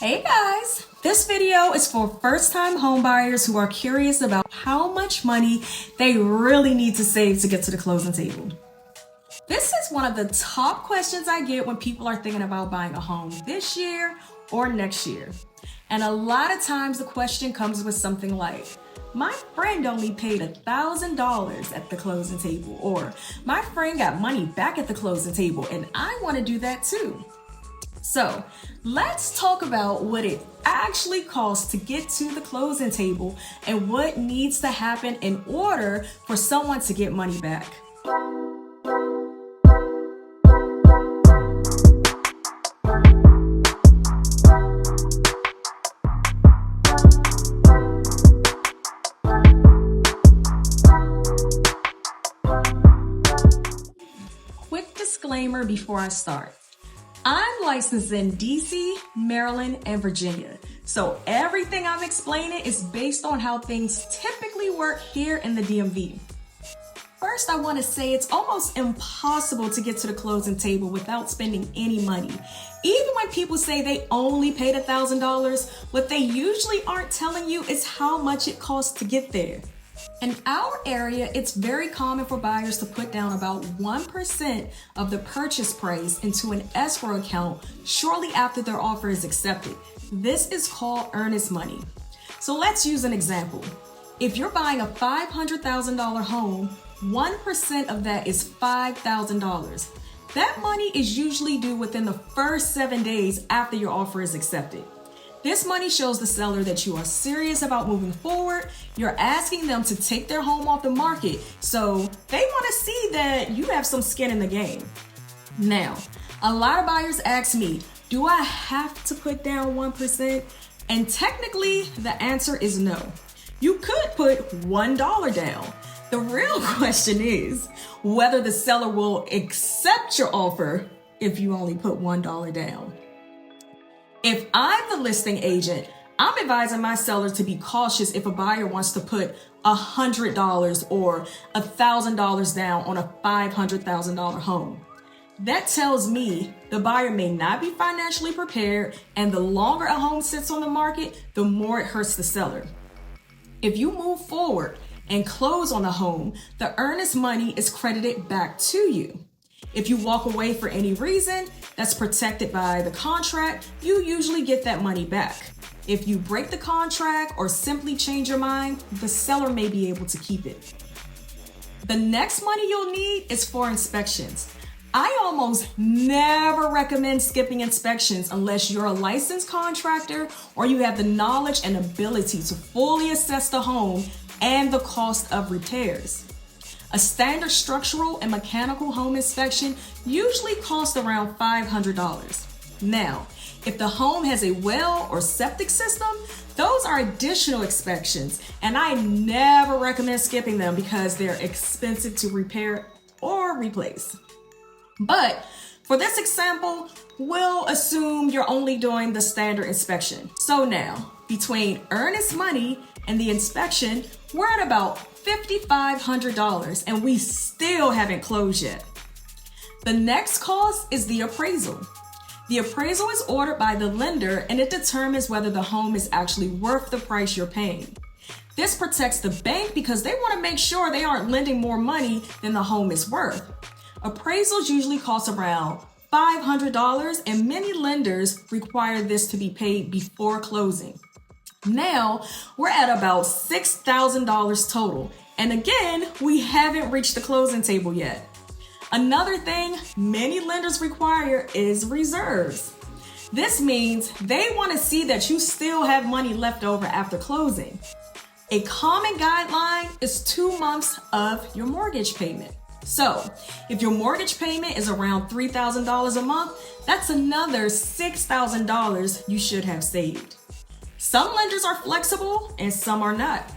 Hey guys! This video is for first-time homebuyers who are curious about how much money they really need to save to get to the closing table. This is one of the top questions I get when people are thinking about buying a home this year or next year. And a lot of times the question comes with something like, my friend only paid $1,000 at the closing table, or my friend got money back at the closing table and I want to do that too. So let's talk about what it actually costs to get to the closing table and what needs to happen in order for someone to get money back. Quick disclaimer before I start. I'm licensed in DC, Maryland, and Virginia. So everything I'm explaining is based on how things typically work here in the DMV. First, I want to say it's almost impossible to get to the closing table without spending any money. Even when people say they only paid $1,000, what they usually aren't telling you is how much it costs to get there. In our area, it's very common for buyers to put down about 1% of the purchase price into an escrow account shortly after their offer is accepted. This is called earnest money. So let's use an example. If you're buying a $500,000 home, 1% of that is $5,000. That money is usually due within the first 7 days after your offer is accepted. This money shows the seller that you are serious about moving forward. You're asking them to take their home off the market, so they want to see that you have some skin in the game. Now, a lot of buyers ask me, do I have to put down 1%? And technically, the answer is no. You could put $1 down. The real question is whether the seller will accept your offer if you only put $1 down. If I'm the listing agent, I'm advising my seller to be cautious if a buyer wants to put $100 or $1,000 down on a $500,000 home. That tells me the buyer may not be financially prepared, and the longer a home sits on the market, the more it hurts the seller. If you move forward and close on the home, the earnest money is credited back to you. If you walk away for any reason that's protected by the contract, you usually get that money back. If you break the contract or simply change your mind, the seller may be able to keep it. The next money you'll need is for inspections. I almost never recommend skipping inspections unless you're a licensed contractor or you have the knowledge and ability to fully assess the home and the cost of repairs. A standard structural and mechanical home inspection usually costs around $500. Now, if the home has a well or septic system, those are additional inspections, and I never recommend skipping them because they're expensive to repair or replace. But for this example, we'll assume you're only doing the standard inspection. So now, between earnest money and the inspection, we're at about $5,500, and we still haven't closed yet. The next cost is the appraisal. The appraisal is ordered by the lender, and it determines whether the home is actually worth the price you're paying. This protects the bank because they want to make sure they aren't lending more money than the home is worth. Appraisals usually cost around $500, and many lenders require this to be paid before closing. Now, we're at about $6,000 total. And again, we haven't reached the closing table yet. Another thing many lenders require is reserves. This means they want to see that you still have money left over after closing. A common guideline is 2 months of your mortgage payment. So, if your mortgage payment is around $3,000 a month, that's another $6,000 you should have saved. Some lenders are flexible and some are not.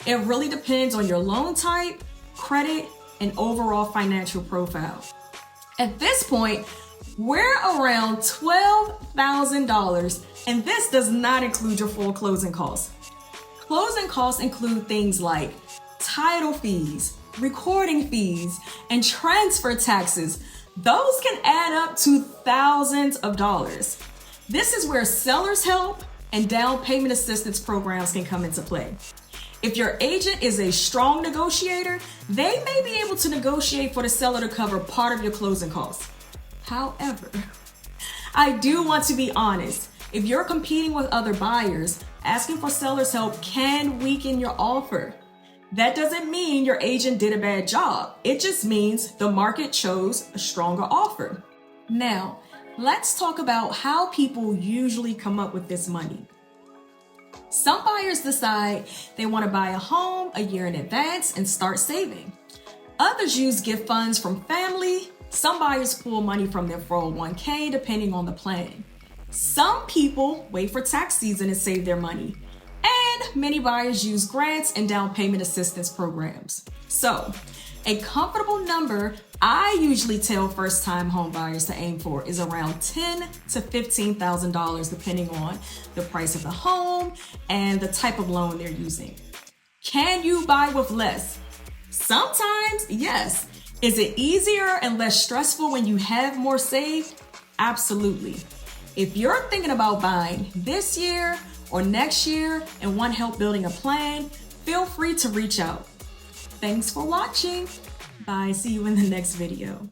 It really depends on your loan type, credit, and overall financial profile. At this point, we're around $12,000, and this does not include your full closing costs. Closing costs include things like title fees, recording fees, and transfer taxes. Those can add up to thousands of dollars. This is where seller's help and down payment assistance programs can come into play. If your agent is a strong negotiator, they may be able to negotiate for the seller to cover part of your closing costs. However, I do want to be honest. If you're competing with other buyers, asking for seller's help can weaken your offer. That doesn't mean your agent did a bad job. It just means the market chose a stronger offer. Now, let's talk about how people usually come up with this money. Some buyers decide they want to buy a home a year in advance and start saving. Others use gift funds from family. Some buyers pull money from their 401k depending on the plan. Some people wait for tax season and save their money. And many buyers use grants and down payment assistance programs. So, a comfortable number I usually tell first-time home buyers to aim for is around $10,000 to $15,000 depending on the price of the home and the type of loan they're using. Can you buy with less? Sometimes, yes. Is it easier and less stressful when you have more saved? Absolutely. If you're thinking about buying this year or next year and want help building a plan, feel free to reach out. Thanks for watching. Bye. See you in the next video.